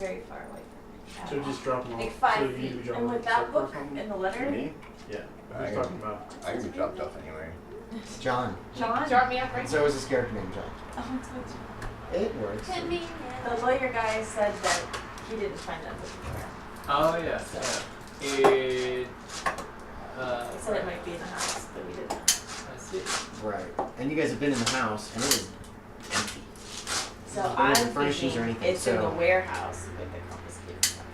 very far away from me. So just drop them off. Like 5 so you feet. drop And them with off that book or something? in the letter. Me? Yeah. Who's talking about? I can be dropped off anyway. John. John? Drop me off right So is this character named John? Oh, it's what It works. the lawyer guy said that he didn't find that book anywhere. Oh, yeah. He said it might be in the house, but we didn't know. I see. Right. And you guys have been in the house, and it is empty. So There I'm isn't furnishings or thinking anything, it's in the so- warehouse with the confiscated stuff.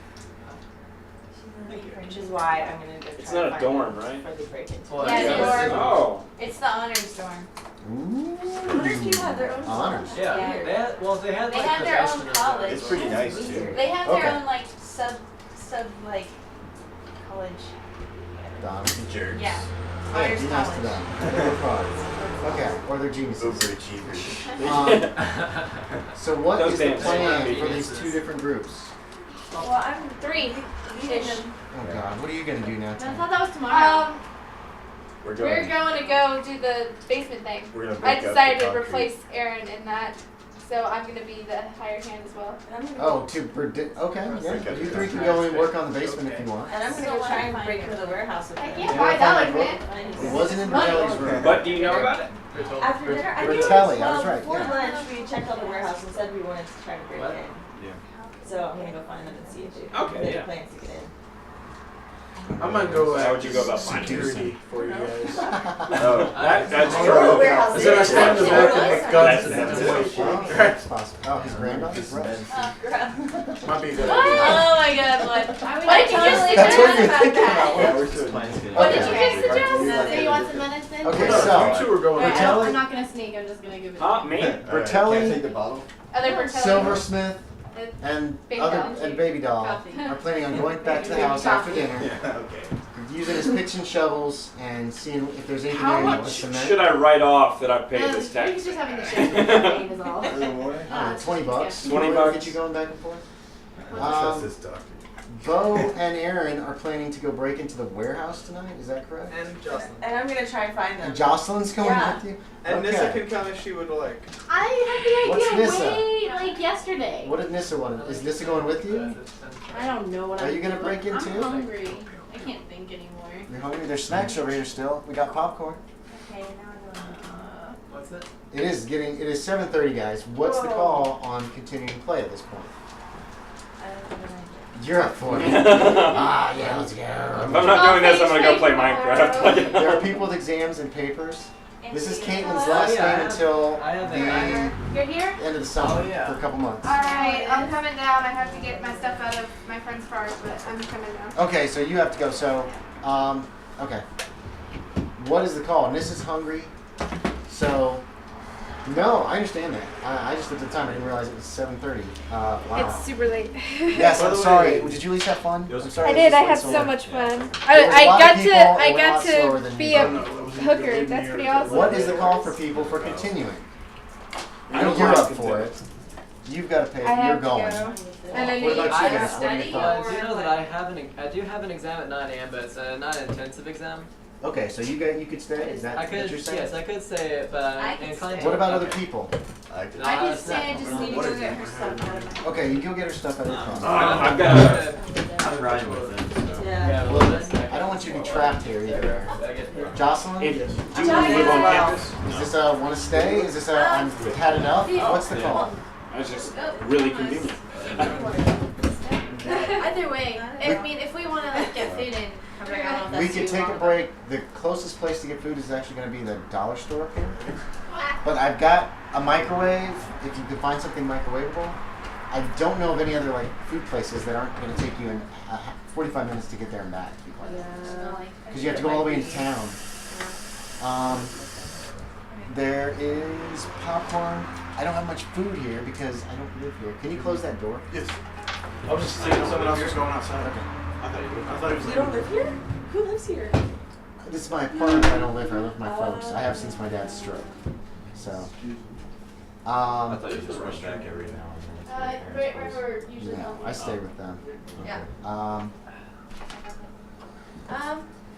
Which is why I'm gonna go try It's to not a find dorm, it right? before they break into Well, Yeah, it. it is. Oh. It's the honors dorm. Ooh. Honors people have their own Honors. college. Yeah, they had, well, they had They like had the their own basement of college. It's pretty nice too. They have Okay. their own like sub like college. Don. Jerks. Yeah. Yeah, Honors be nice to college. them. They work hard. Okay, or they're geniuses. Overachievers. So what Those is the damn plan for geniuses. these two different groups? Well, I'm Three-ish. Oh God, what are you gonna do now? I Tim? thought that was tomorrow. We're We're going. going to go do the basement thing. We're gonna I break up decided the to concrete. replace Aaron in that, so I'm gonna be the hired hand as well. I'm gonna Oh, go, okay, yeah. Okay. You three can go and work on the basement if you want. and I'm gonna go try and break into the warehouse with I them. can't Yeah, buy find $5, that man. It wasn't in Bertelli's room. But do you know about it? After dinner, I knew Bertelli, well, I was right, before yeah. lunch, we checked out the warehouse and said we wanted to try to break What? in. Yeah. So I'm gonna go find them and see if they Okay, they yeah. have plans to get in. I'm gonna go How would you go about finding security for you guys. Oh, That's I know the warehouse Is there a is. stand in the back with guns and That's that's it. Oh, that's possible. Oh, his granddaughter's gross. might be a good idea. Oh my God! What? What did you just That's what suggest you're about thinking that? about. Yeah, we're doing. What did you Okay. just suggest? So you want some medicine? Okay, No, so- you two are going. Alright, Bertelli- I'm not gonna sneak. I'm just gonna give it. Me? Bertelli, the bottle? Other Bertelli. Silversmith, Uh, and Babydoll. Babydoll Coffee. are planning on going back to the house after dinner, Yeah, okay. using his picks and shovels, and seeing if there's anything How there he much wants to cement. should I write off that I paid this You're tax? just having the champagne is all. I don't know, $20. 20 Will bucks. get you going back and forth. I don't trust this doctor. Bo and Aaron are planning to go break into the warehouse tonight. Is that correct? And Jocelyn. And I'm gonna try and find them. And Jocelyn's going Yeah. with you. And Nissa Okay. can come if she would like. I What's had the Nissa? idea way like yesterday. What did Nissa want? Is Nissa going with you? I don't know what Are I'm you gonna doing. break in too? I'm hungry. I can't think anymore. You're hungry? There's snacks over here still. We got popcorn. Okay, now I'm going. What's it? It is 7:30, guys. What's the call on continuing play at this point? I don't have an idea. You're up for it. Yeah, let's If go. I'm not doing this, I'm gonna go play Minecraft. There are people with exams and papers. This is Caitlin's last yeah. game until I have the it. You're here? end of the summer Oh, yeah. for a couple months. Alright, I'm coming down. I have to get my stuff out of my friend's car, but I'm coming down. Okay, so you have to go. So, okay. What is the call? Nissa's hungry. So, no, I understand that. I just looked at the time. I didn't realize it was 7:30. Wow. It's super late. Yes, By I'm the sorry. way- Did you at least have fun? I'm sorry I it did. was I just had so so long. much fun. There was a lot of people, I a lot got slower to than be you. a hooker. That's pretty awesome. What is the call for people for continuing? I don't You're mind up for it. You've got to pay. I have You're to going. go. And I What about I you guys? What are your thoughts? Do you know that I do have an exam at 9 a.m., but it's not an intensive exam. Okay, so you could stay. Is that I what could, you're saying? yes, I could say it, but I I'm could inclined stay. to. What about other people? I could. I can it's stay. not- I just need to What go is get it? her stuff out of my Okay, you go get her stuff out of your car. I've got a. I'm riding with them. So. Yeah. Yeah, Well, well, that's I don't want you to be trapped here either. Jocelyn, Do you is want to live on campus? this a want to stay? Is this a I've had enough? What's the call? That's just really convenient. Either way, I mean, if we want to like get food in, I don't know if that's We could too take a long. break. The closest place to get food is actually going to be the dollar store up here. But I've got a microwave. If you could find something microwavable. I don't know of any other like food places that aren't going to take you in 45 minutes to get there and back. To be quite honest. Because you have to go all the way into town. There is popcorn. I don't have much food here because I don't live here. Can you close that door? Yes. I was just thinking someone else was going outside. Okay. I thought it was. You don't live here? Who lives here? This is my apartment. I don't live here. I live with my folks. I have since my dad's stroke. So. I thought you just rushed back every now Right where we're usually No, home. I stay with them. Yeah.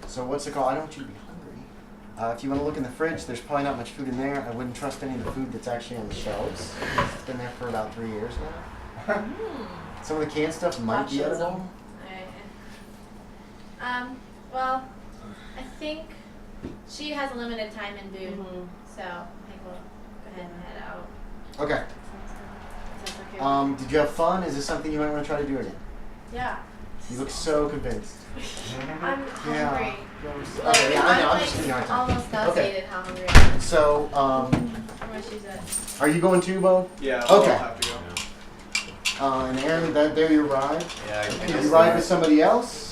So what's the call? I don't want you to be hungry. If you want to look in the fridge, there's probably not much food in there. I wouldn't trust any of the food that's actually on the shelves. It's been there for about 3 years now. Some of the canned stuff might be edible. Well, I think she has a limited time in boot, so I think we'll go ahead and head out. Okay. That's okay. Did you have fun? Is this something you might want to try to do again? Yeah. You look so convinced. I'm hungry. Okay, yeah, I know. I'm just giving you a hard time. Almost nauseated how hungry I am. So, Where my shoes at? are you going too, Bo? Yeah, Okay. I'll have to go. And Aaron, there you ride. Yeah, Did you ride with somebody else?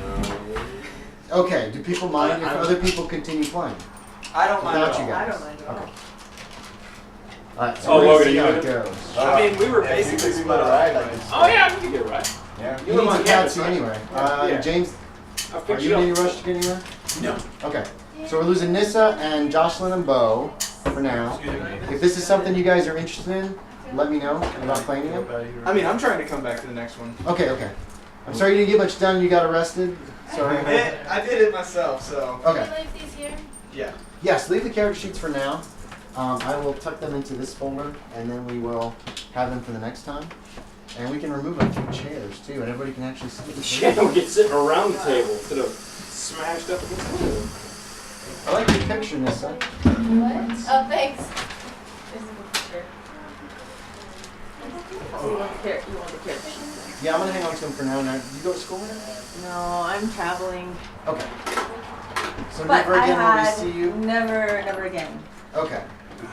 No. Okay. Do people mind if other people continue playing? I don't mind Without at you all. guys. I don't mind at all. Okay. Alright, so Oh, we're gonna Logan, see you how in it it? goes. I mean, we were basically split up. Oh yeah, we could get a ride. Yeah. You need to taxi anyway. Yeah. James, I'll are pick you you in any up. rush to get anywhere? No. Okay. So we're losing Nissa and Jocelin and Bo for now. If this is something you guys are interested in, let me know about playing again. I mean, I'm trying to come back to the next one. Okay, okay. I'm sorry you didn't get much done. You got arrested. Sorry. I did it myself, so. Okay. Can we leave these here? Yeah. Yes, leave the character sheets for now. I will tuck them into this folder, and then we will have them for the next time. And we can remove a few chairs too, and everybody can actually sit. Yeah, we get sitting around the table instead of smashed up against the wall. I like your picture, Nissa. What? Oh, thanks. This is a picture. So you want the character sheet? Yeah, I'm gonna hang on to them for now. Now, you go to school? No, I'm traveling. Okay. So But never again I will had we see you. never again. Okay.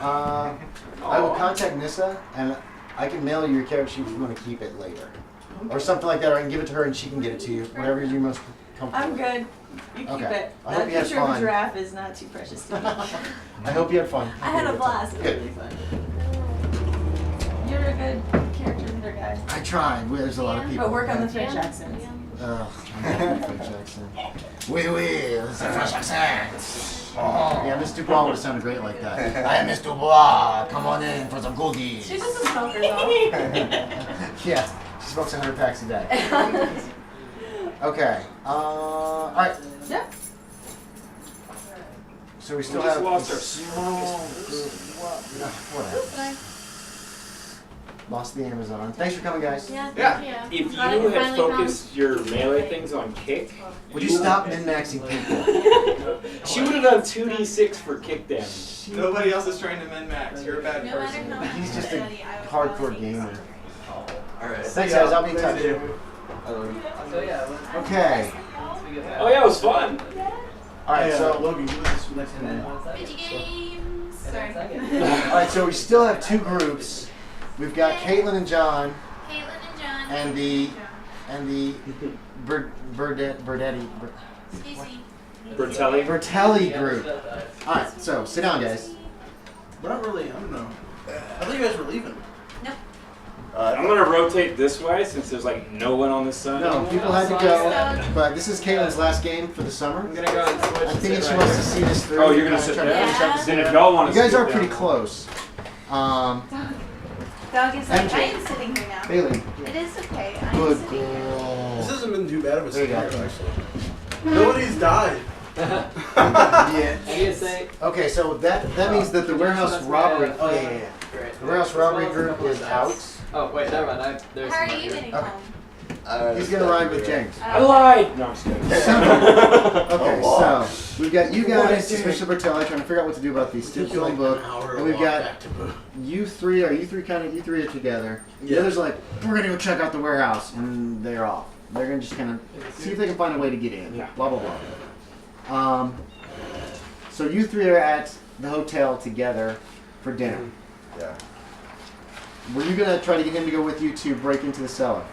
I will contact Nissa, and I can mail you your character sheet if you want to keep it later, or something like that, or I can give it to her and she can get it to you. Whatever you're most comfortable. I'm with. good. You keep Okay. it. I hope That you had picture of fun. a giraffe is not too precious to me. I hope you had fun. I had a blast. It was Good. really fun. You're a good character leader guy. I tried. There's a lot of people. But work on the French accents. Ugh, I'm not French accent. Oui, oui, it's a French accent. Yeah, Miss Dubois would have sounded great like that. I am Miss Dubois. Come on in for some cookies. She's just a smoker, though. Yeah, she smokes 100 packs a day. Okay. All right. Yep. So we still We just have lost a our small group. Whatever. Lost the Amazon. Thanks for coming, guys. Yeah, Yeah. thank you. If you Glad you had finally come. focused your melee things on kick, Would you stop min-maxing people? she would have done 2d6 for kick damage. Nobody else is trying to min-max. You're a bad No matter person. how He's just a study, I would hardcore always gamer. Alright. Thanks, guys. I'll be in touch. So yeah, let's Okay. we get that. Oh yeah, it was fun. All right. So. Logan, give us this next And then one. one second. Video games. And then Sorry. second. All right. So we still have two groups. We've got Caitlin and John, Caitlin and John. and the Bertelli Excuse me. Bertelli. Bertelli group. All right. So sit down, guys. We're not really, I don't know. I thought you guys were leaving. I'm gonna rotate this way since there's like no one on this side. No, people had to go, but this is Caitlin's last game for the summer. I'm gonna go and switch. I'm and thinking sit she right wants to here. see this through. Oh, you're gonna Kinda sit try to there? finish up this Then if game. y'all want to You guys sit are down- pretty close. Dog is like, MJ. I am sitting here now. Bailey, It is okay. I am good sitting here. girl. This hasn't been too bad of a There you go. scenario, actually. Nobody's died. Yeah. And you say, Okay, so that means that the warehouse robbery. Oh yeah, yeah, yeah. great. The warehouse robbery group is out. Oh wait, never mind. There's How are some you here. getting Okay. home? He's gonna ride with James. I lied. No, I'm just kidding. Okay, so we've got you guys, especially Bertelli, trying to figure out what to do about these two killing book, and we've got you three are together. The others are like, we're gonna go check out the warehouse, and they're off. They're gonna just kind of see if they can find a way to get in. Yeah. Blah blah blah. So you three are at the hotel together for dinner. Yeah. Were you gonna try to get him to go with you to break into the cellar?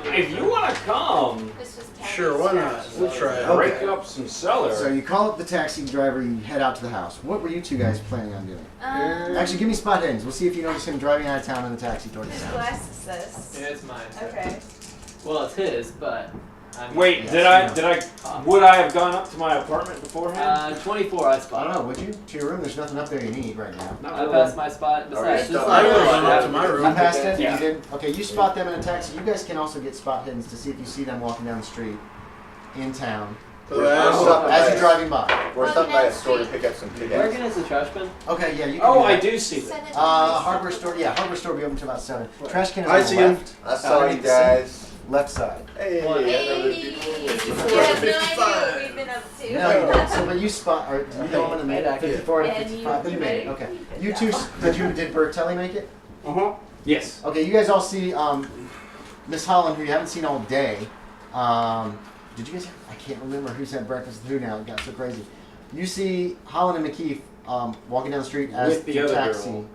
If you want to come, This was Sure, why not? We'll try it. break up some cellar. So you call up the taxi driver, you head out to the house. What were you two guys planning on doing? Actually, give me spot hidden. We'll see if you notice him driving out of town in the taxi towards the Whose house. glass is this? Yeah, it's mine. Okay. Well, it's his, but. I'm Wait, Yes, would I have gone up to my apartment beforehand? 24 I I spot. don't know, would you? To your room, there's nothing up there you need right now. Not I really. passed my spot. Besides, Okay, just so I like- would've run up to my room. You passed it? Yeah. You did? Okay, you spot them in a taxi. You guys can also get spot hiddens to see if you see them walking down the street in town. As you're driving by. We're stopped by a store to pick up some Where pickaxe. again is the trash bin? Okay, yeah, you can Oh, do I that. do see that. Hardware store, hardware store will be open until about 7. Trash can is I on the see him. left. I saw you guys. Left side. Hey, Hey, you have no idea what we've been up to. No, you don't. So, but you spot, or you know, in the 54 and And 55. you You made it. made Okay. it. You two, did Bertelli make it? Yes. Okay, you guys all see Miss Holland, who you haven't seen all day. Did you guys? I can't remember who's had breakfast with who now. It got so crazy. You see Holland and McKeefe walking down the street as With the other taxi. girl.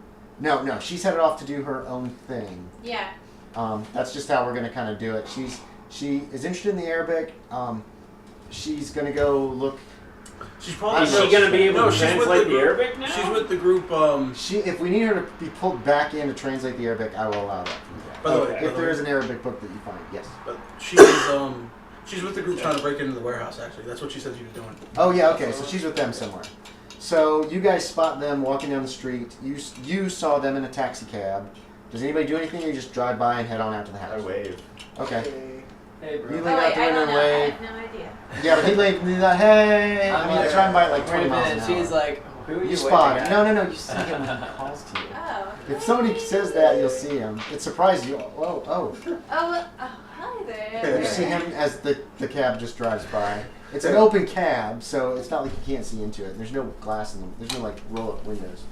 No, she's headed off to do her own thing. Yeah. That's just how we're gonna kind of do it. She is interested in the Arabic. She's gonna go look. She's probably. Is she gonna be able to she's with translate the group- Arabic now? She's with the group. If we need her to be pulled back in to translate the Arabic, I will allow that. By the way, Okay. If there is an Arabic book that you find, yes. But she's with the group trying to break into the warehouse. Actually, that's what she said she was doing. Oh yeah, okay. So she's with them somewhere. So you guys spot them walking down the street. You saw them in a taxi cab. Does anybody do anything, or you just drive by and head on out to the I house? wave. Okay. Hey, You bro. lean Oh, out wait, the I window don't and know. I wave. have no idea. Yeah, but he's like, hey. I mean, I'm driving by at like Wait 20 a miles minute. an hour. She's like, who are you You spot waving him. at? No. You see him when he calls to you. Oh. If somebody says that, you'll see him. It surprises you. Oh. Oh, hi there. You see him as the cab just drives by. It's an open cab, so it's not like you can't see into it. There's no glass in them. There's no like roll-up windows.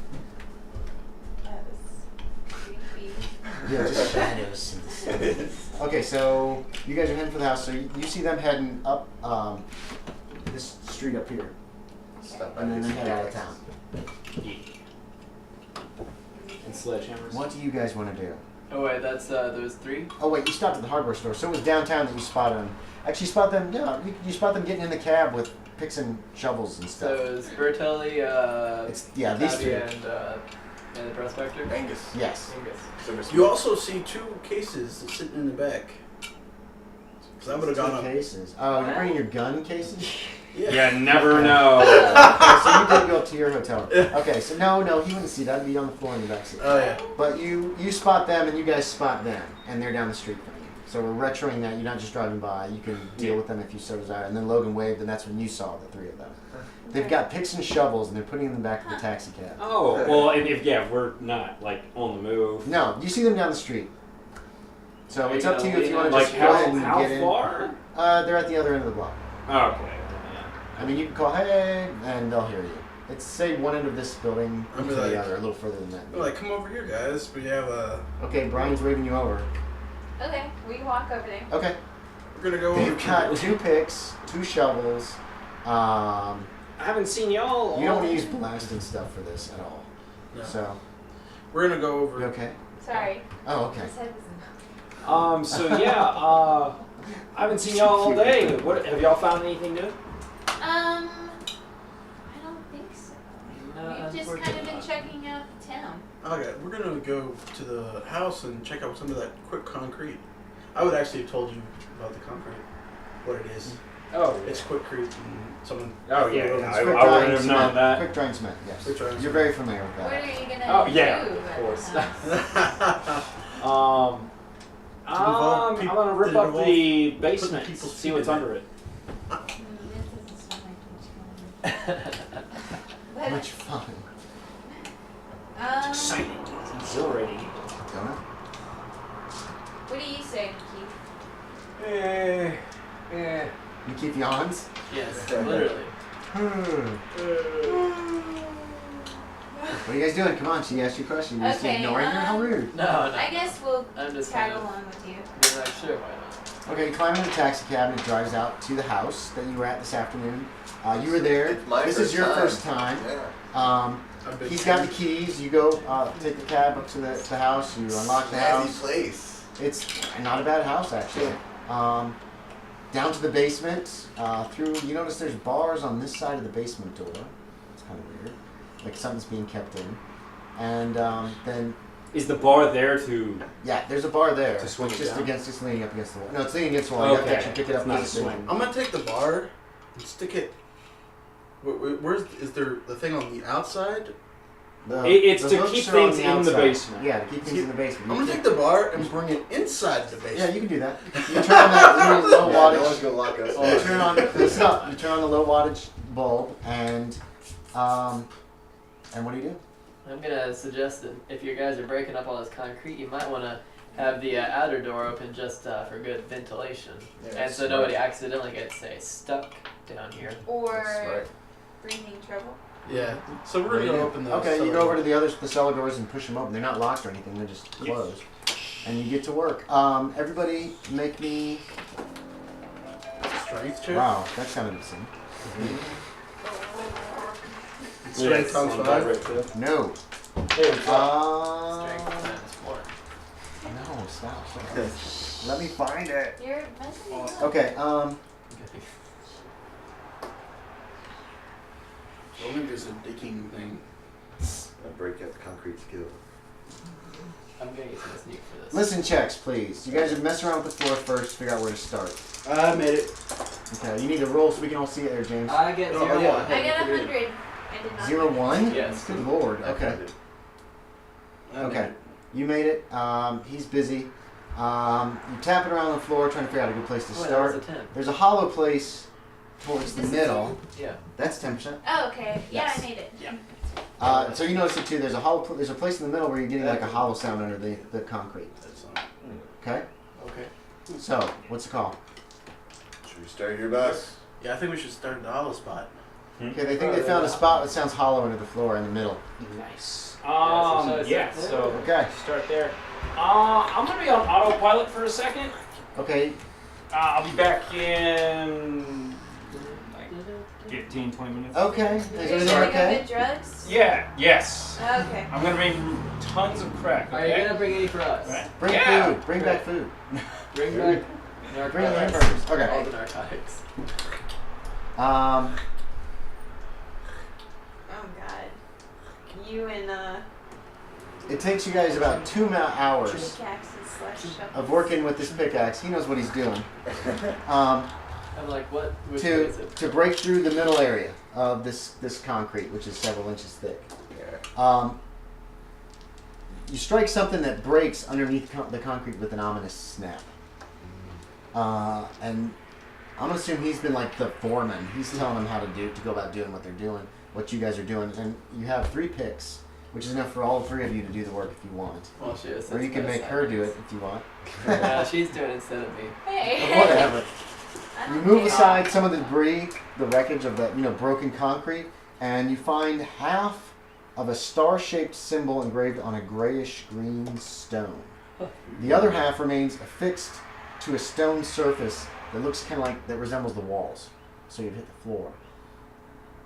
That was creepy. Yeah, just shadows. Okay, so you guys are heading for the house. So you see them heading up this street up here, Stop by and then they this head out of pickaxe. town. And sledgehammers. What do you guys want to do? Oh wait, that's those three. Oh wait, you stopped at the hardware store. So it was downtown that you spotted them. Actually, you spot them. No, you spot them getting in the cab with picks and shovels and So stuff. it's Bertelli, It's these three. Natalia, and the Prospector. Angus. Yes. Angus. Silversmith. You also see 2 cases sitting in the back. Because I would have gone Two up. cases. Oh, you're bringing your gun cases? Yeah, never know. Okay, so you did go up to your hotel. Okay, so no, he wouldn't see that. It'd be on the floor in the back seat. Oh yeah. But you spot them, and you guys spot them, and they're down the street from you. So we're retroing that. You're not just driving by. You can deal with them if you so desire. And then Logan waved, and that's when you saw the 3 of them. They've got picks and shovels, and they're putting them in the back of the taxi cab. Oh, well, and if we're not like on the move. No, you see them down the street. So Are it's you up to you gonna if you lean want to Like just go ahead and how get in. far? They're at the other end of the block. Okay. I mean, you can call, hey, and they'll hear you. It's, say, one end of this building I'll to be the like- other, a little further than that. They're like, come over here, guys. We have Okay, Brian's waving you over. Okay, we can walk over there. Okay. we're gonna go. They've got 2 picks, 2 shovels. I haven't seen y'all. You don't want to use blasting stuff for this at all. No. So, We're gonna go over. you okay? Sorry. Oh, okay. His head was So yeah, I haven't seen y'all all day. What have y'all found anything new? I don't think so. No, We've just kind of been checking out the town. Okay, we're gonna go to the house and check out some of that quick concrete. I would actually have told you about the concrete, what it is. Oh, It's quickcrete and someone. Oh, yeah, threw it yeah, on I the Quick wouldn't drying have known cement. that. Quick drying cement, yes. Quick drying You're cement. very familiar with What that. are you gonna Oh, do? yeah, at of the course. house? I'm gonna rip did it up involve the putting basement, people's see feet what's in under it. This doesn't sound like much fun. But, Much fun. Exciting, it's exhilarating. Don't it? what do you say, Keith? You keep yawns? Yes, literally. What are you guys doing? Come on, she asked you a question. You're just Okay, ignoring her? How rude. No, I guess we'll I'm just tag kind of along with you. being like, sure, why Okay, you climb in the taxi cab and it drives out to the house that you were at this afternoon. You were there. It's my This first is your time. first time. Yeah. I've been He's got the keys. You go take the cab up to the house. You unlock the Snazzy house. place. It's not a bad house, actually. Down to the basement. Through, you notice there's bars on this side of the basement door. It's kind of weird. Like something's being kept in. And then, Is the bar there to? yeah, there's a bar there. To swing It's it just down? it's leaning up against the wall. No, it's leaning against the wall. You have to Okay. actually pick it up. It's not with a the swing. I'm gonna take the bar and stick it. Is there the thing on the outside? It's the to hooks keep are on things in the outside. basement. Yeah, to keep things in the basement. I'm gonna take the bar and bring it inside the basement. Yeah, you can do that. You turn on that little low No one's wattage. gonna lock us. You turn on you turn on the low wattage bulb, and what do you do? I'm gonna suggest that if you guys are breaking up all this concrete, you might want to have the outer door open just for good ventilation, Yeah, and so smart. nobody accidentally gets stuck down here. Or Smart. breathing trouble. Yeah. So we're gonna open those. Okay, you go over to the cellar doors and push them open. They're not locked or anything. They're just closed. And you get to work. Everybody, make me. Strength check. Wow, that sounded obscene. Strength comes on five. right too. No. Strength -1. No, stop. Let me find it. You're messing me up. Okay. I think there's a digging thing. Break up the concrete skill. I'm gonna get some sneak for this. Listen checks, please. You guys have messed around with the floor first. Figure out where to start. I made it. Okay. You need to roll so we can all see it there, James. I get Oh, 0 yeah. 1. I got 100. I did not. 0 1. Yes. Good lord. Okay. I made Okay. it. You made it. He's busy. You're tapping around the floor trying to figure out a good place to Oh, that start. was a 10. There's a hollow place towards the This is middle. Yeah. That's 10%. Oh, okay. Yeah, Yes. I made it. So you notice it too. There's a place in the middle where you're getting like a hollow sound under the concrete. That's Okay. okay. So what's the call? Should we start here, boss? Yeah, I think we should start at the hollow spot. Okay, they think they found a spot that sounds hollow under the floor in the middle. Nice. Yeah, So Okay. start there. I'm gonna be on autopilot for a second. Okay. I'll be back in like 15, 20 minutes. Okay. Is Are you everything gonna okay? go get drugs? Yeah. Yes. Okay. I'm gonna make tons of crack. Are Okay. you gonna bring any for us? Right. Bring Yeah. food. Bring back food. Bring back Bring narcotics. hamburgers. All Okay. the narcotics. Oh God. You and It takes you guys about 2 hours Pickaxes / shovels. of working with this pickaxe. He knows what he's doing. I'm like, what? Which way is it? To break through the middle area of this concrete, which is several inches thick. You strike something that breaks underneath the concrete with an ominous snap. And I'm gonna assume he's been like the foreman. He's telling them how to go about doing what they're doing, what you guys are doing. And you have 3 picks, which is enough for all 3 of you to do the work if you want. Well, she is. Or you can make her do it if you want. Yeah, she's doing it instead of me. Hey. Whatever. I You don't move care. aside some of the debris, the wreckage of the broken concrete, and you find half of a star-shaped symbol engraved on a grayish-green stone. The other half remains affixed to a stone surface that looks kind of like that resembles the walls. So you've hit the floor.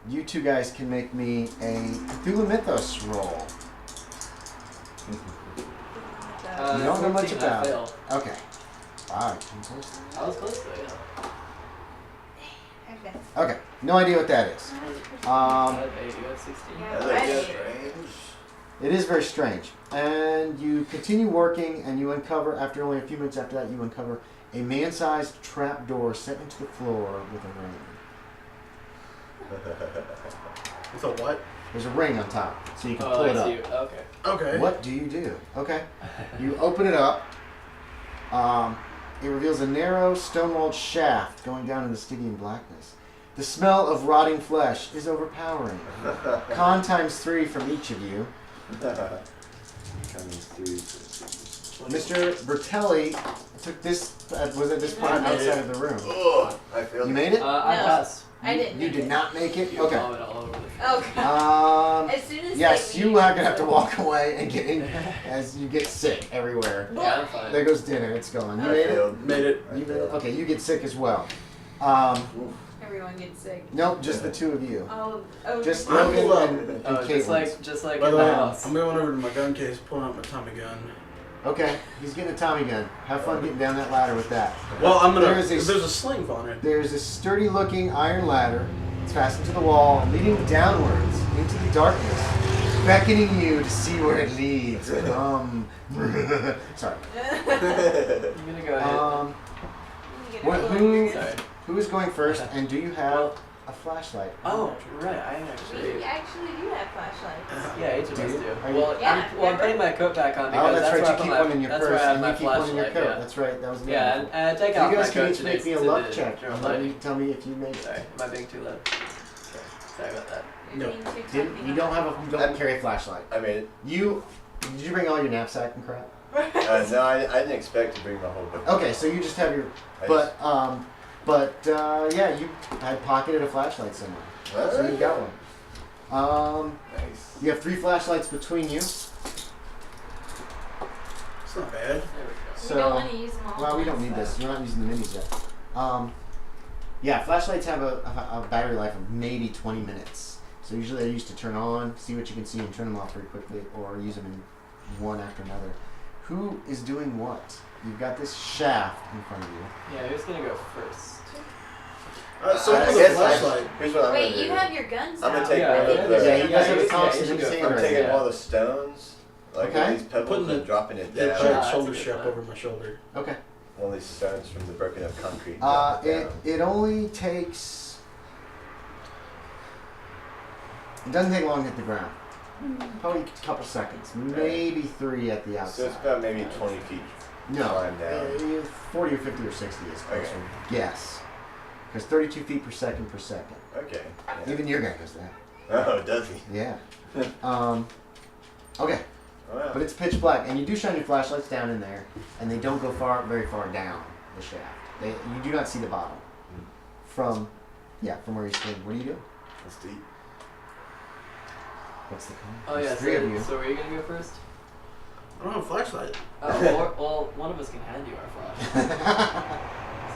You 2 guys can make me a Cthulhu Mythos roll. You don't know much 14, about I it. failed. Okay. Wow. I was close though, yeah. Okay. Okay. No idea what that is. I had 80, I had 16. Yeah, That I looks did. strange. It is very strange. And you continue working, and you uncover, after only a few minutes after that, you uncover a man-sized trapdoor set into the floor with a ring. With a what? There's a ring on top, so you can pull Oh, it I up. see you. Okay. Okay. What do you do? Okay. You open it up. It reveals a narrow, stone-walled shaft going down into Stygian blackness. The smell of rotting flesh is overpowering. Con ×3 from each of you. Coming through. Mr. Bertelli took this, was at this point I made outside it. of the room. Oh, I failed. You made it? I No. passed. I didn't. You make did it. not make it? You Okay. vomit all over the Oh God. As soon as Yes, they you leave, are going to have to walk away and get in as you get sick everywhere. Yeah, I'm fine. There goes dinner. It's gone. You I made it? failed. Made it. I You made it? failed. Okay, you get sick as well. everyone gets sick. Nope, just the 2 of you. Oh, Just I'm Logan full up. and Oh, Caitlin. just like By in the the way, house. I'm going over to my gun case, pulling out my Tommy gun. Okay, he's getting a Tommy gun. Have fun getting down that ladder with that. Well, I'm gonna. There's There's a- a sling on it. There's a sturdy-looking iron ladder. It's fastened to the wall, leading downwards into the darkness, beckoning you to see where it leads. Sorry. I'm gonna go ahead. What, who Sorry. is going first? And do you have a flashlight. Oh, right. I We actually do have flashlights. Yeah, each of us Do you? do. Are you- Well, Yeah, I'm putting my coat back on because Oh, that's where I right. You put keep my, one in your that's purse where I have and my you keep one in your flashlight. coat. Yeah. That's right. That was the Yeah, name. and I take You off my guys can coat each to make me a to luck the check. general And let light. me tell me if you made it. Sorry, am I being too loud? Okay, sorry about that. You're No. being too You don't have a. You don't carry a flashlight. I made it. Did you bring all your knapsack and crap? No, I didn't expect to bring my whole book. Okay, so you just have your. Yeah, you had pocketed a flashlight somewhere. So you got one. Nice. You have 3 flashlights between you. It's not bad. There we go. So, we don't want to use them all. well, we don't need so. this. We're not using the minis yet. Yeah, flashlights have a battery life of maybe 20 minutes. So usually they're used to turn on, see what you can see, and turn them off very quickly, or use them in one after another. Who is doing what? You've got this shaft in front of you. Yeah, who's gonna go first? So I with a guess flashlight. here's what I'm Wait, gonna do. you have your guns I'm gonna out. take Yeah, one yeah, of the. Yeah, you guys have yeah, the Thompson yeah, and you should Sand go I'm right taking there. all the stones, like Okay. these pebbles, Putting and the- dropping it The down. giant that's shoulder a good strap plan. over my shoulder. Okay. All these stones from the broken up concrete. and drop it down. It only takes. It doesn't take long to hit the ground. Probably a couple seconds, maybe 3 at the So outside. it's about maybe 20 feet. No, climb down. 40 or 50 or 60 is closer. Okay. Yes, because 32 feet per second. Okay. Yeah. Even your guy does that. Oh, does he? Yeah. Okay, Wow. but it's pitch black, and you do shine your flashlights down in there, and they don't go very far down the shaft. You do not see the bottom from where you stand. What do you do? That's deep. What's the call? Oh yeah, There's 3 of you. so were you gonna go first? I don't have a flashlight. Oh, well, one of us can hand you our flash.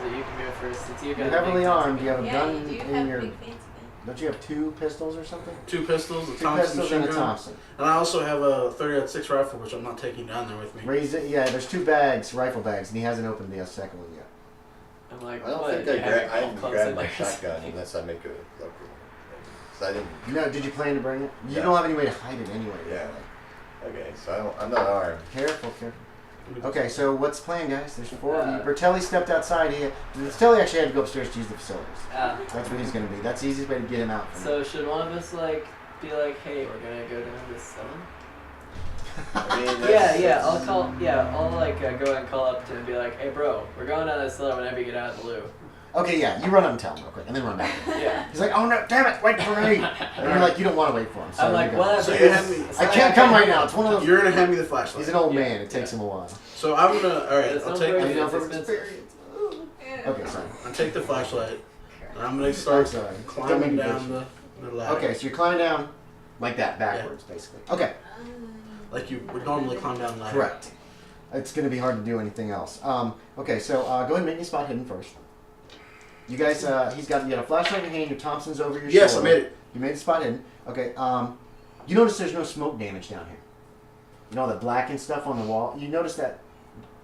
So you can go first since you've got You're a big heavily fancy armed. You have a Yeah, gun you do in have your. big fancy gun. Don't you have 2 pistols or something? 2 pistols, a 2 Thompson pistols machine and a gun. Thompson. And I also have a 30-06 rifle, which I'm not taking down there with me. Raise it. Yeah, there's 2 bags, rifle bags, and he hasn't opened the second one yet. I'm like, I don't what? think You I have your didn't clothes grab in my there. shotgun unless I make a local. So I didn't. No, did you plan to bring it? You Yeah. don't have any way to hide it anyway. Yeah. Okay, so I'm not armed. Careful. Okay, so what's the plan, guys? There's 4 of you. Bertelli stepped outside here. Bertelli actually had to go upstairs to use the facilities. That's where he's going to be. That's the easiest way to get him out. So should one of us like be like, hey, we're gonna go down to 7? I mean, I'll like go and call up to him and be like, hey bro, we're going down this cellar whenever you get out of the loo. Okay, yeah, you run up and tell him real quick, and then run back. Yeah. He's like, oh no, damn it, wait for me. And you're like, you don't want to wait for him. So I'm like, you go. whatever. So you have me. I can't come right now. It's one of those. You're gonna hand me the flashlight. He's an old Yeah, man. It takes yeah. him a while. So I'm gonna. All right, It's I'll not take. very I good. know It's from expensive. experience. Okay, sorry. I'll take the flashlight. And I'm gonna I'm start sorry. Don't climbing make me down bitch. the ladder. Okay, so you're climbing down like that, backwards, basically. Okay, Like you would normally climb down the ladder. correct. It's going to be hard to do anything else. Okay, so go ahead and make me spot hidden first. You guys, you got a flashlight in your hand. Your Thompson's over your Yes, I shoulder. made it. You made the spot hidden. Okay. You notice there's no smoke damage down here. You know all the black and stuff on the wall. You notice that?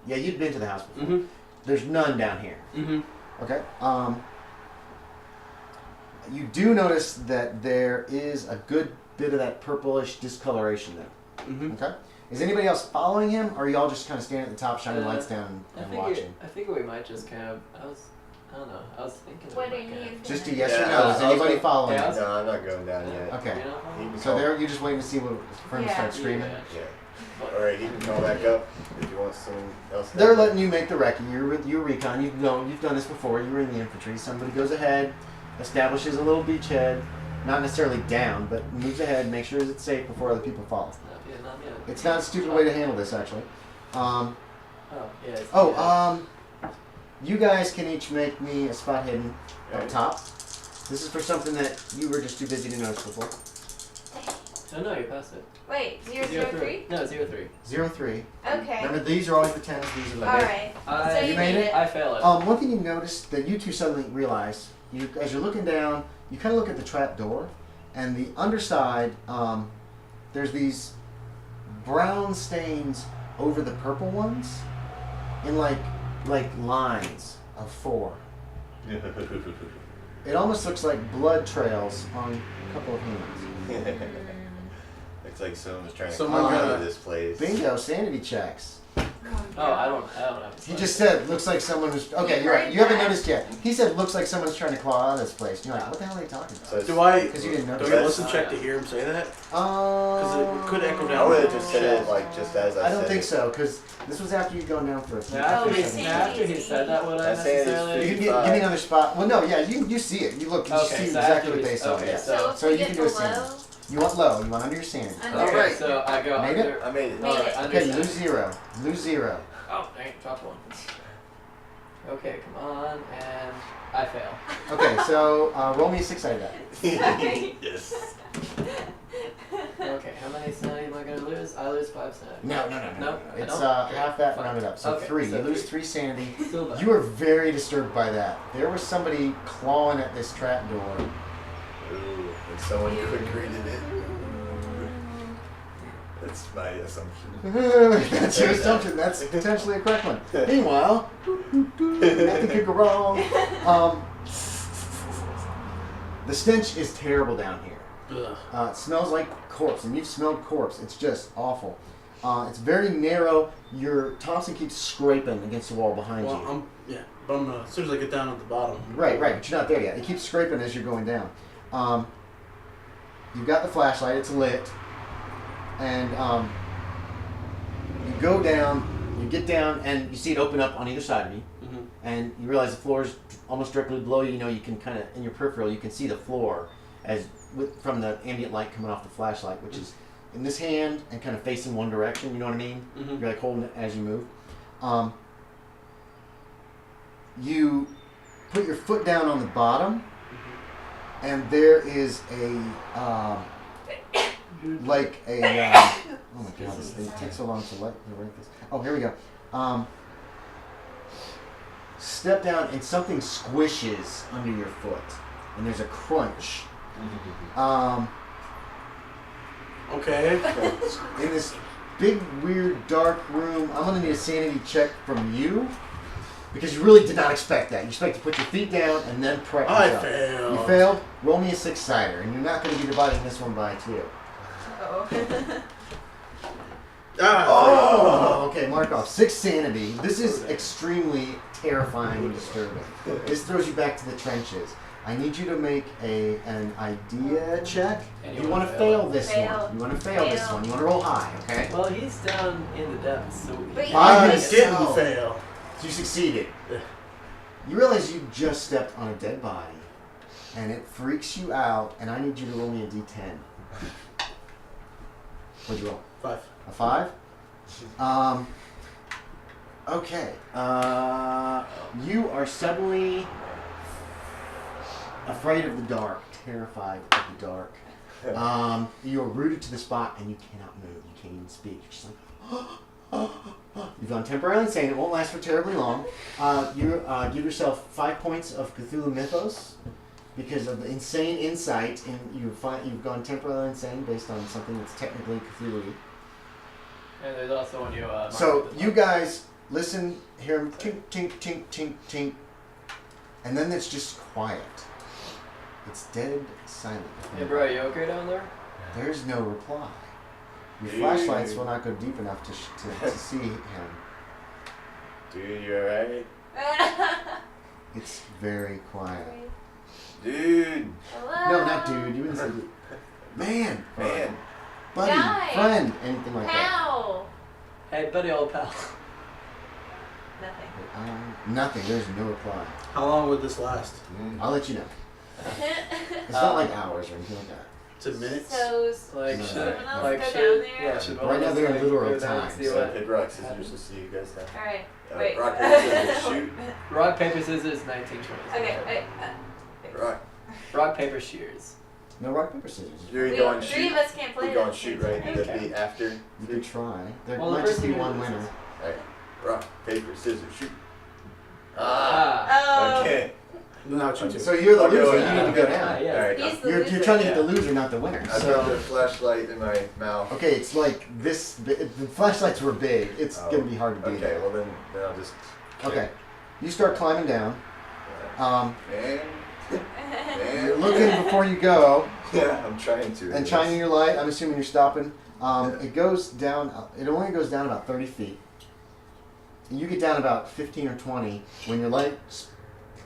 Yeah, you'd been to the house before. Mhm. There's none down here. Mhm. Okay. You do notice that there is a good bit of that purplish discoloration there. Mhm. Okay. Is anybody else following him, or are y'all just kind of standing at the top, shining lights down and watching? I think we might just kind of. I don't know. I was thinking. What we are might kind you? Just a yes Yeah, or no. Is I was anybody gonna- following Yeah, I him? was- No, I'm not going down yet. Okay. You know? He can So call- there, you're just waiting to see what for him to Yeah. start screaming. Yeah. All right, he can call back up if you want someone else. They're letting you make the recce. You're recon. You've done this before. You were in the infantry. Somebody goes ahead, establishes a little beachhead, not necessarily down, but moves ahead, makes sure it's safe before other people follow. Not yet. It's not a stupid way to handle this, actually. Oh yeah. You guys can each make me a spot hidden up Okay. top. This is for something that you were just too busy to notice before. No, you passed it. Wait, 003? No, 03. 03. Okay. Remember, these are always the 10s, these are the Alright. So you made it? I fail it. One thing you notice that you two suddenly realize, as you're looking down, you kind of look at the trap door, and the underside, there's these brown stains over the purple ones, in like lines of 4. It almost looks like blood trails on a couple of hands. Looks like someone was trying to Someone climb out got- of this place. Bingo, sanity checks. Oh, I don't have a He just said, looks like someone was. Okay, you're right. You haven't noticed yet. He said, looks like someone's trying to claw out of this place. And you're like, what the hell are they talking about? So Do I? Because you didn't Do notice. I get a listen check to hear him say that? Because it could echo I down. would have just said it like just as I I don't said think it. so, because this was after you'd gone down for a few. After he, sanity after he is said that, would I That sanity is necessarily? You can give me another spot. Well, no, yeah, you see it. You look, you Okay, see so exactly after what we- they saw. okay, Yeah. So So if you we can get do a below, sanity. You want low. You want under your sanity. under. Okay, so I go Made under. it? I made it. Made Alright, it. under Okay, you lose sanity. 0. Lose 0. Oh, dang, dropped one. Okay, come on, and I fail. Okay, so roll me a 6-sided die. Yes. Okay, how many sanity am I gonna lose? I lose 5 sanity. No. No, I It's don't? half that Fine. rounded up. So Okay, 3. so You lose 3. 3 sanity. Still bad. You were very disturbed by that. There was somebody clawing at this trap door. Ooh, and someone concreted it. That's my assumption. That's your assumption. That's potentially a correct one. Meanwhile, nothing could go wrong. The stench is terrible down here. Ugh. It smells like corpse, and you've smelled corpse. It's just awful. It's very narrow. Your Thompson keeps scraping against the wall behind Well, you. but as soon as I get down at the bottom. Right, but you're not there yet. It keeps scraping as you're going down. You've got the flashlight. It's lit. And you go down, you get down, and you see it open up on either side of you. Mm-hmm. And you realize the floor is almost directly below you. You know, you can kind of, in your peripheral, you can see the floor from the ambient light coming off the flashlight, which is in this hand and kind of facing one direction. You know what I mean? Mm-hmm. You're like holding it as you move. You put your foot down on the bottom, and there is a like a oh my god, this thing takes so long to write this. Oh, here we go. Step down and something squishes under your foot, and there's a crunch. Okay. In this big, weird, dark room, I'm gonna need a sanity check from you because you really did not expect that. You expect to put your feet down and then prep I yourself. failed. You failed. Roll me a 6-sider, and you're not going to be dividing this one by 2. Oh, okay, mark off. 6 sanity. This is extremely terrifying and disturbing. This throws you back to the trenches. I need you to make an idea check. And You want to fail this Fail. one. You want to fail this Fail. one. You want to roll high, okay? Well, he's down in the depths, so But he you I didn't didn't fail. fail. So you succeeded. Yeah. You realize you just stepped on a dead body, and it freaks you out, and I need you to roll me a d10. What'd you roll? 5. A 5? Okay. You are suddenly afraid of the dark, terrified of the dark. You are rooted to the spot, and you cannot move. You can't even speak. You're just like, you've gone temporarily insane. It won't last for terribly long. You give yourself 5 points of Cthulhu Mythos because of the insane insight, and you've gone temporarily insane based on something that's technically Cthulhu. And there's also when you. So you guys listen, hear him tink, tink, tink, tink, tink, and then it's just quiet. It's dead silent. Hey, bro, you okay down there? There's no reply. Your flashlights will not go deep enough to see him. Dude, you alright? It's very quiet. Dude. Hello? No, not dude. You wouldn't say dude. Man, Man. buddy, Guy. friend, anything like that. How? Hey, buddy, old pal. Nothing. Nothing. There's no reply. How long would this last? I'll let you know. It's not like hours or anything like that. It's a minute. So, Like, No. should, Someone else like, go should, down there? yeah, should Right one now of us, they're in like, literal go down and time, see So what- pick rock, scissors, let's see you guys have. alright. Wait. Rock, paper, scissors, shoot. Rock, paper, scissors, 1920s. Okay, wait. Rock. Rock, paper, shears. No rock, paper, scissors. You're We, going 3 of shoot. us can't play We're going this. shoot, right? Would that be after? You could try. There Well, the might just first be thing one is- winner. Alright. Rock, paper, scissors, shoot. Ah. Oh. Okay. No, you So you're the Okay, loser. wait, You need to go Ah, down. yeah. Alright. He's the You're loser. trying to get the loser, not the winner. I put So the flashlight in my mouth. okay, it's like this. The flashlights were big. It's Oh, gonna be hard to beat. Okay, well then I'll just. Okay, you start climbing down. Man. You're looking before you go Yeah, I'm trying to. and shining your light. I'm assuming you're stopping. It goes down. It only goes down about 30 feet. you get down about 15 or 20 when your light.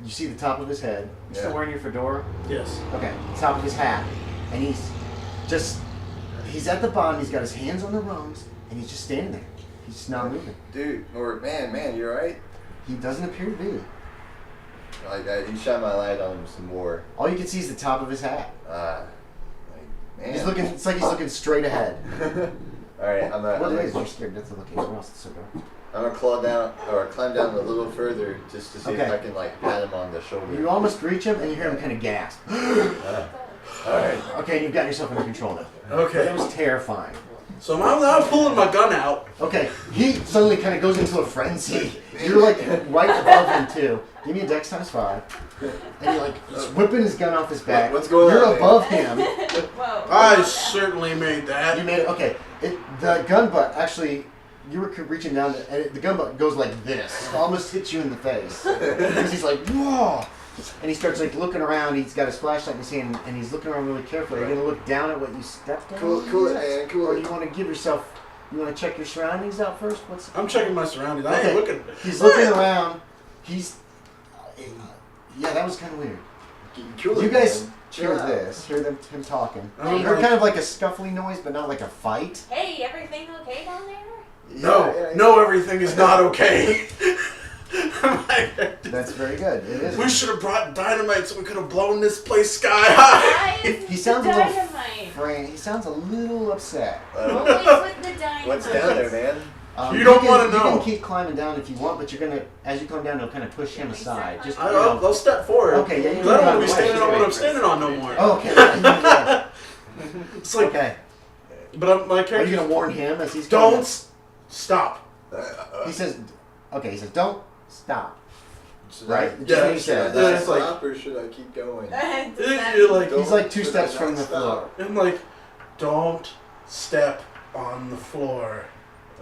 You see the top of his head. You still wearing your fedora? Yes. Okay, top of his hat, and he's at the bottom. He's got his hands on the rungs, and he's just standing there. He's just not moving. Dude, or man, you alright? He doesn't appear to be. You shine my light on him some more. All you can see is the top of his hat. Man. He's looking. It's like he's looking straight ahead. All right, You're scared to look anywhere else. It's so dark. I'm gonna climb down a little further just to see if I can like pat him on the shoulder. You almost reach him, and you hear him kind of gasp. All right. Okay, you've got yourself under control now. Okay. That was terrifying. So I'm now pulling my gun out. Okay, he suddenly kind of goes into a frenzy. You're like right above him too. Give me a dex ×5. And you're like he's whipping his gun off his back. What's going on? You're above him. Whoa. I certainly made that. You made it. Okay, the gun butt actually. You were reaching down, and the gun butt goes like this. It almost hits you in the face. Because he's like, whoa! And he starts like looking around. He's got his flashlight in his hand, and he's looking around really carefully. Are you gonna look down at what you stepped on? Cool it, man. Cool Or it. you want to give yourself? You want to check your surroundings out first? I'm checking my surroundings. I ain't looking. He's looking around. Yeah, that was kind of weird. Cool You it, guys man. hear this? Hear him talking? I don't You heard know. kind of like a scuffly noise, but not like a fight. Hey, everything okay down there? No, everything is not okay. That's very good. It is. We should have brought dynamite so we could have blown this place sky high. He sounds a little dynamite. He sounds a little upset. Always with the dynamite. What's down there, man? You don't wanna know. You can keep climbing down if you want, but you're gonna, as you climb down, you'll kind of push him aside. Just I'll step forward. Okay, yeah. I don't want to be standing on what I'm standing on no more. Okay. Yeah. It's like, Okay. but my Are character. you gonna warn him as he's Don't stop. He says, okay. He says, don't stop. Should Right. I, Just what he should said. I It's like- stop or should I keep going? You're like, He's like 2 Should steps I from not the floor. stop? I'm like, don't step on the floor.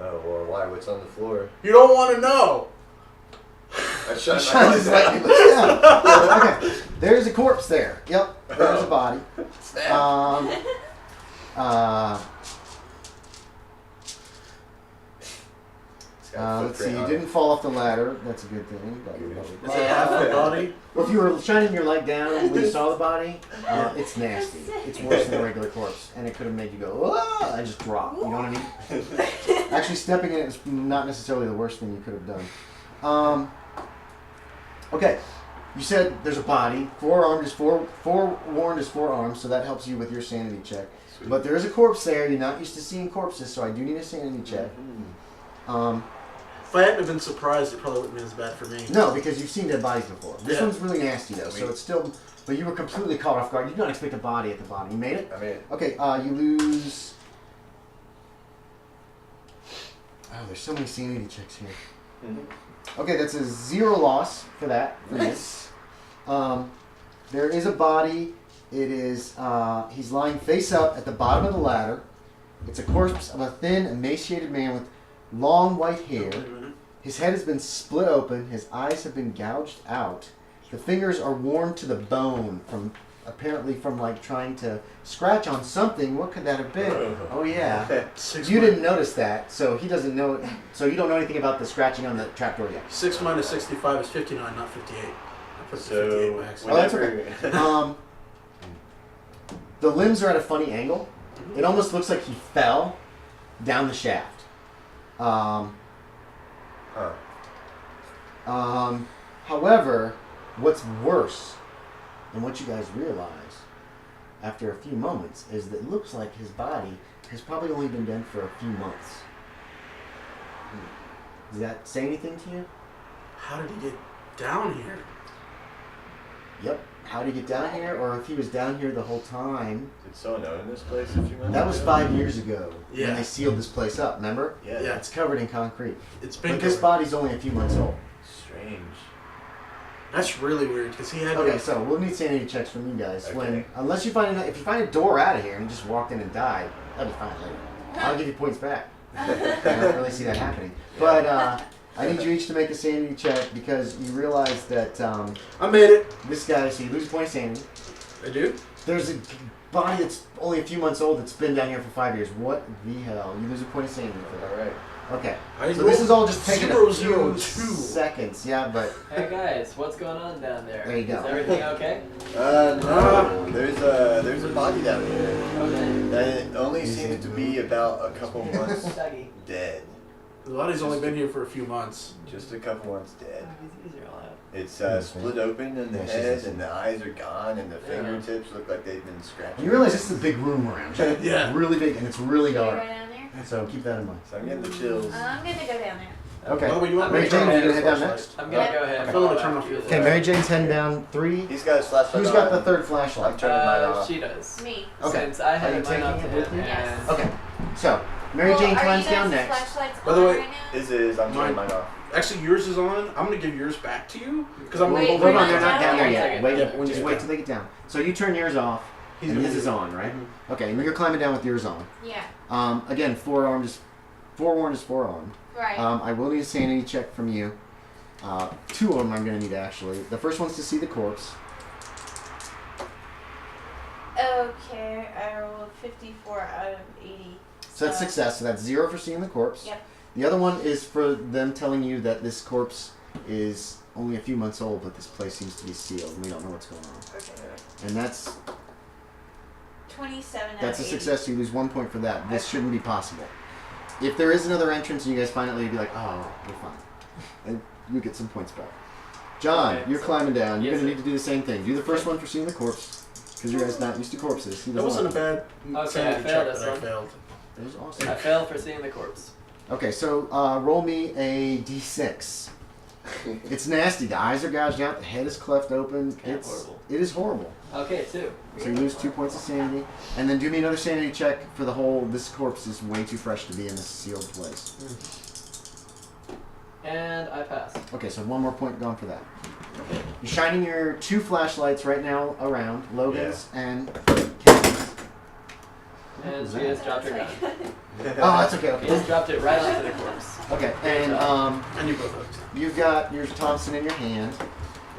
Oh, well, why? What's on the floor? You don't want to know. I shine He my shines his light. light He looks down. Okay. There's a corpse there. Yep. There's a body. Snap. It's got a Let's see. footprint You on didn't fall off the ladder. That's a good thing. Is it half the body? Well, if you were shining your light down when you saw the body, it's nasty. It's worse than a regular corpse, and it could have made you go, "Ah!" and just drop. You know what I mean? Actually, stepping in it is not necessarily the worst thing you could have done. Okay, you said there's a body. Forewarned is 4 arms, so that helps you with your sanity check. Sweet. But there is a corpse there. You're not used to seeing corpses, so I do need a sanity check. If I hadn't been surprised, it probably wouldn't be as bad for me. No, because you've seen dead bodies before. This Yeah. one's really nasty though, so it's still. But you were completely caught off guard. You did not expect a body at the bottom. You made it. I mean, Okay. You lose. Oh, there's so many sanity checks here. Okay, that's a 0 loss for that. nice. There is a body. It is. He's lying face up at the bottom of the ladder. It's a corpse of a thin, emaciated man with long white hair. Wait a minute. His head has been split open. His eyes have been gouged out. The fingers are worn to the bone from like trying to scratch on something. What could that have been? Oh yeah. 6 You didn't notice that, so he doesn't know. So you don't know anything about the scratching on the trapdoor yet. 6 minus 65 is 59, not 58. I put the 58 So, by accident. Oh, that's whenever... The limbs are at a funny angle. It almost looks like he fell down the shaft. However, what's worse, and what you guys realize after a few moments, is that it looks like his body has probably only been dead for a few months. Does that say anything to you? How did he get down here? Yep. How did he get down here? Or if he was down here the whole time. Did someone own this place a few months That was ago? 5 years ago Yeah. when they sealed this place up, remember? Yeah. Yeah. It's covered in concrete. It's been But this covered. body's only a few months old. Strange. That's really weird because he had Okay, to. so we'll need sanity checks from you guys. Okay. Unless you find if you find a door out of here and you just walked in and died, that'd be fine later. I'll give you points back. I don't really see that happening. But I need you each to make a sanity check because you realize that I made it. this guy, so you lose a point of sanity. I do? There's a body that's only a few months old that's been down here for 5 years. What the hell? You lose a point of sanity for that. All right. Okay. I So this is all just taking a 002. few seconds. Yeah, but Hey guys, what's going on down there? There you go. Is everything okay? No. There's a body down here. Okay. That only seems to be about a couple months Doggy. dead. The body's only been here for a few months. Just a couple months dead. These are all out. It's split open in the Yeah, head, and the eyes are gone, and the fingertips look like they've been scratched. you realize this is a big room around here. Yeah. Really big, and it's really Should we go dark. down there? So keep that in mind. So I'm getting the chills. I'm gonna go down there. Okay. Well, you want Mary me to Jane, turn you off gonna your head down flashlight? next? I'm gonna go ahead and I'm gonna follow turn off after your you. Okay, Mary Jane's heading down 3. He's got his flashlight Who's on. got the third I'm flashlight? turning mine off. She does. Me. Okay. Since I Are had you mine taking off it to with him. you? Yes. Okay. So, Mary Jane climbs down next. Flashlights By the on way, right now? His is. I'm turning mine off. Actually, yours is on. I'm gonna give yours back to you because I'm Wait, gonna Hold we're on, they're not down there One yet. second. Wait, Yeah, just yeah. wait till they get down. So you turn yours off, and his is on, right? Okay, and you're climbing down with yours on. Yeah. Again, forewarned is forearmed. Right. I will need a sanity check from you. 2 of them I'm going to need, actually. The first one's to see the corpse. Okay, I rolled 54 out of 80. So that's success. So that's 0 for seeing the corpse. Yep. The other one is for them telling you that this corpse is only a few months old, but this place seems to be sealed, and we don't know what's going on. Okay. And that's 27 out a of 80. success. You lose 1 point for that. This shouldn't be possible. If there is another entrance and you guys find it, you'd be like, oh, we're fine. And you get some points back. John, Okay, you're climbing down. You're yes, going to need to do the same thing. Do the first one for seeing the corpse, because you guys not used to corpses. He That doesn't wasn't a like bad Okay, I sanity failed check this that I one. failed. it. It was awesome. I fell for seeing the corpse. Okay, so roll me a d6. It's nasty. The eyes are gouged out. The head is cleft open. Horrible. It is horrible. Okay, 2. So you lose 2 points of sanity, and then do me another sanity check for the whole. This corpse is way too fresh to be in this sealed place. And I pass. Okay, so 1 more point gone for that. You're shining your 2 flashlights right now around Logan's and Campbell's. And was she that? just dropped her gun. Oh, that's okay. She just Okay. dropped it right onto the corpse. Okay, and And you both hooked. you've got your Thompson in your hand.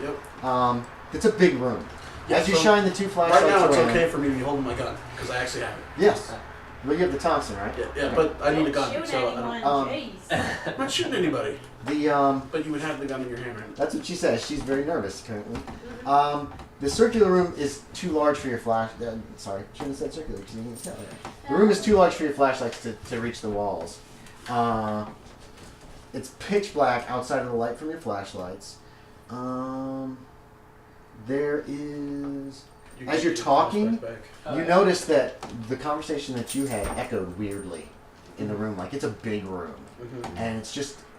Yep. It's a big room. Yeah, As you so shine the 2 flashlights Right now, it's around. okay for me to be holding my gun because I actually have it. Yes. Well, you have the Thompson, right? Yeah, but I need a gun, Shoot so anyone, Um, jeez. I'm not shooting anybody. The But you would have the gun in your hand, right? That's what she says. She's very nervous currently. The circular room is too large for your flash. Sorry, shouldn't have said circular because you didn't tell her. The room is too large for your flashlights to reach the walls. It's pitch black outside of the light from your flashlights. There is. You As can you're get your talking, flashback. You notice that the conversation that you had echoed weirdly in the room. Like it's a big room, and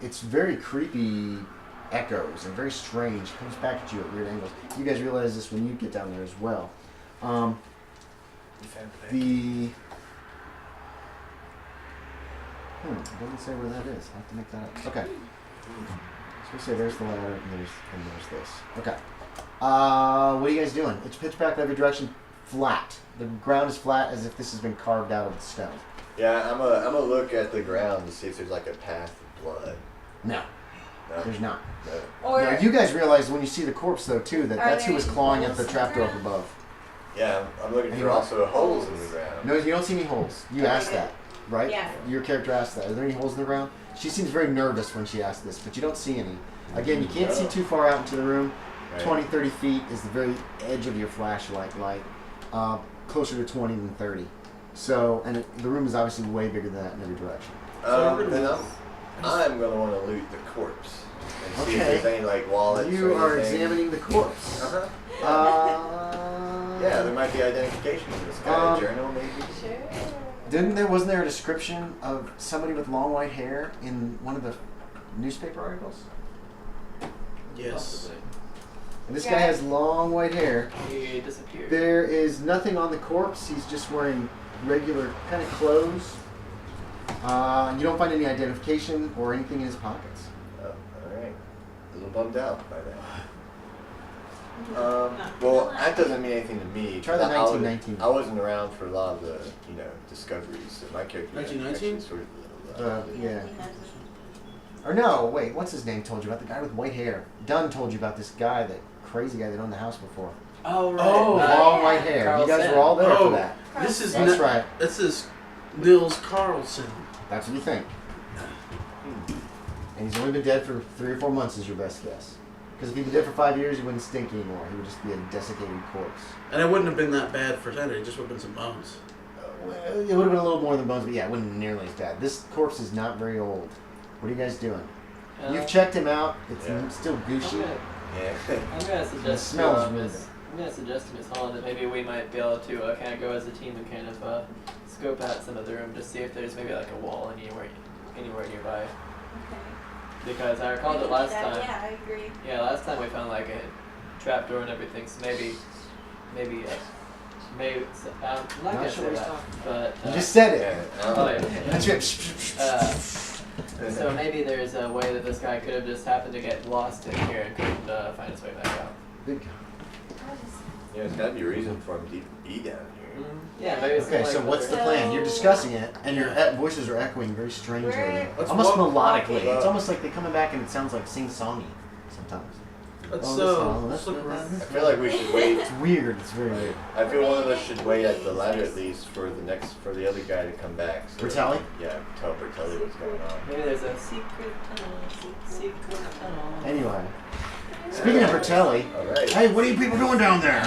it's very creepy echoes and very strange. It comes back at you at weird angles. You guys realize this when you get down there as well. The it doesn't say where that is. I have to make that up. Okay. So we say there's the ladder and there's this. Okay. What are you guys doing? It's pitch black every direction, flat. The ground is flat as if this has been carved out of the stone. Yeah, I'm a look at the ground to see if there's like a path of blood. No, No. there's not. No. Or Now, you guys realize when you see the corpse though too that Are that's who there was any clawing at holes the in the trapdoor up ground? above. Yeah, I'm looking And for you- also holes in the ground. No, you don't see any holes. You asked that, right? Yeah. Your character asked that. Are there any holes in the ground? She seems very nervous when she asked this, but you don't see any. Again, you can't see too far out into the room. Right. 20, 30 feet is the very edge of your flashlight light. Closer to 20 than 30. So, and the room is obviously way bigger than that in every direction. Then I'm gonna want to loot the corpse and see if Okay. there's any like wallets. You or are anything. examining the corpse. Uh-huh. Yeah, Yeah, there might be identification in this guy. A journal, maybe. Sure. Wasn't there a description of somebody with long white hair in one of the newspaper articles? Yes. Possibly. And this guy Yeah. has long white hair. He disappeared. There is nothing on the corpse. He's just wearing regular kind of clothes. You don't find any identification or anything in his pockets. Oh, all right. A little bummed out by that. Well, that doesn't mean anything to me. Try the I was- 1919. I wasn't around for a lot of the, discoveries. So my character 1919? actually sort of Yeah. Or no, wait, what's his name told you about? The guy with white hair. Dunn told you about this guy, that crazy guy that owned the house before. Oh, right. Oh, Long white hair. You guys were all there for that. This is That's right. This is Nils Carlson. That's what you think. And he's only been dead for 3 or 4 months is your best guess. Because if he'd been dead for 5 years, he wouldn't stink anymore. He would just be a desiccated corpse. And it wouldn't have been that bad for Saturday. It just would have been some bones. Well, it would have been a little more than bones, but yeah, it wouldn't have been nearly as bad. This corpse is not very old. What are you guys doing? You've checked him out. It's still gushy. I'm gonna suggest. It smells really good. I'm gonna suggest to Miss Holland that maybe we might be able to kind of go as a team and kind of scope out some of the room, just see if there's maybe like a wall anywhere nearby. Okay. Because I recall that last time. Yeah, I agree. Yeah, last time we found like a trapdoor and everything, so maybe, I'm not gonna say that, but. You just said it. Oh, yeah. That's it. So maybe there's a way that this guy could have just happened to get lost in here and couldn't find his way back out. Good guy. Yeah, there's got to be a reason for him to be down here. Yeah, maybe it's Okay, like so what's the plan? You're discussing it, and your voices are echoing very strangely. Let's Almost walk- melodically. It's almost like they're coming back and it sounds like sing-songy sometimes. Let's Let's look around. I feel like we should wait. It's weird. It's very weird. I feel one of us should wait at the ladder at least for the other guy to come back. So Bertelli? Yeah, tell Bertelli what's going on. Maybe there's a secret tunnel. Anyway, speaking of Bertelli, All right. hey, what are you people doing down there?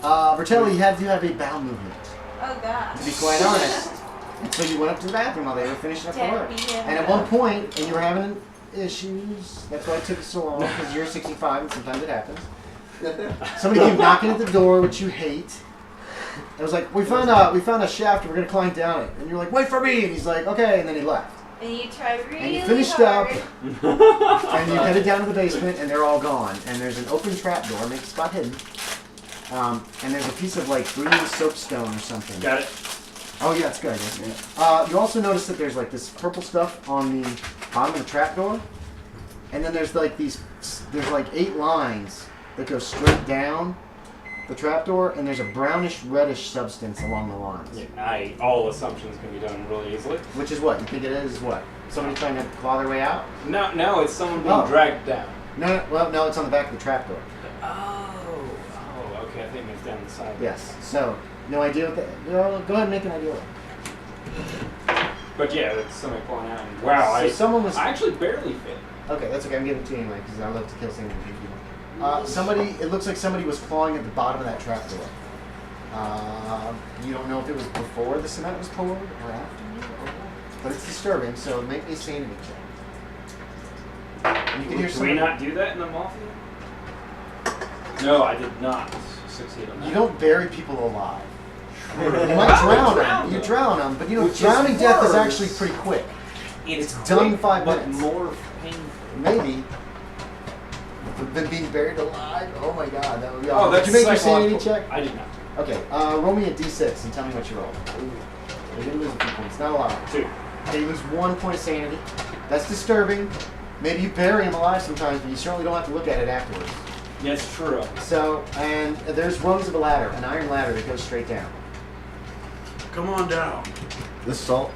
Bertelli, you do have a bowel movement. Oh God. To be quite honest. And so you went up to the bathroom while they were finishing up the work. And at one point, and you were having issues, that's why it took so long, because you're 65 and sometimes it happens. Somebody came knocking at the door, which you hate. It was like, we found a shaft and we're going to climb down it. And you're like, wait for me! And he's like, okay, and then he left. And you try really And you finished hard. up, and you headed down to the basement, and they're all gone. And there's an open trap door, make the spot hidden. And there's a piece of like green soapstone or something. Got it. Oh yeah, it's good. Yeah. You also notice that there's like this purple stuff on the bottom of the trap door, and then there's like there's like 8 lines that go straight down the trap door, and there's a brownish reddish substance along the lines. Yeah, all assumptions can be done really easily. Which is what you think it is? What, somebody trying to claw their way out? No, it's someone being dragged down. No, well, no, it's on the back of the trap door. Oh, okay. I think it's down the side. Yes. So, no idea what that. Well, go ahead and make an idea. But yeah, that's somebody pulling out. And wow, So someone was. I actually barely fit. Okay, that's okay. I'm giving it to you anyway because I love to kill things with people. It looks like somebody was clawing at the bottom of that trap door. You don't know if it was before the cement was poured or after, but it's disturbing. So make me a sanity check. And you can hear Did we somebody. not do that in the Mafia? No, I did not succeed on that. You don't bury people alive. You might drown them. You drown them, but you know Which is drowning death is worse. actually pretty quick. It's done in quick, 5 but minutes. more painful. Maybe. Than being buried alive. Oh my God, that would be Oh, awful. that's Did you make your sanity psychological. check? I did not. Okay, roll me a d6 and tell me what you rolled. You're gonna lose a few points, not a lot. 2. Okay, you lose 1 point of sanity. That's disturbing. Maybe you bury him alive sometimes, but you certainly don't have to look at it afterwards. Yes, true. So, and there's rungs of a ladder, an iron ladder that goes straight down. Come on down. This salt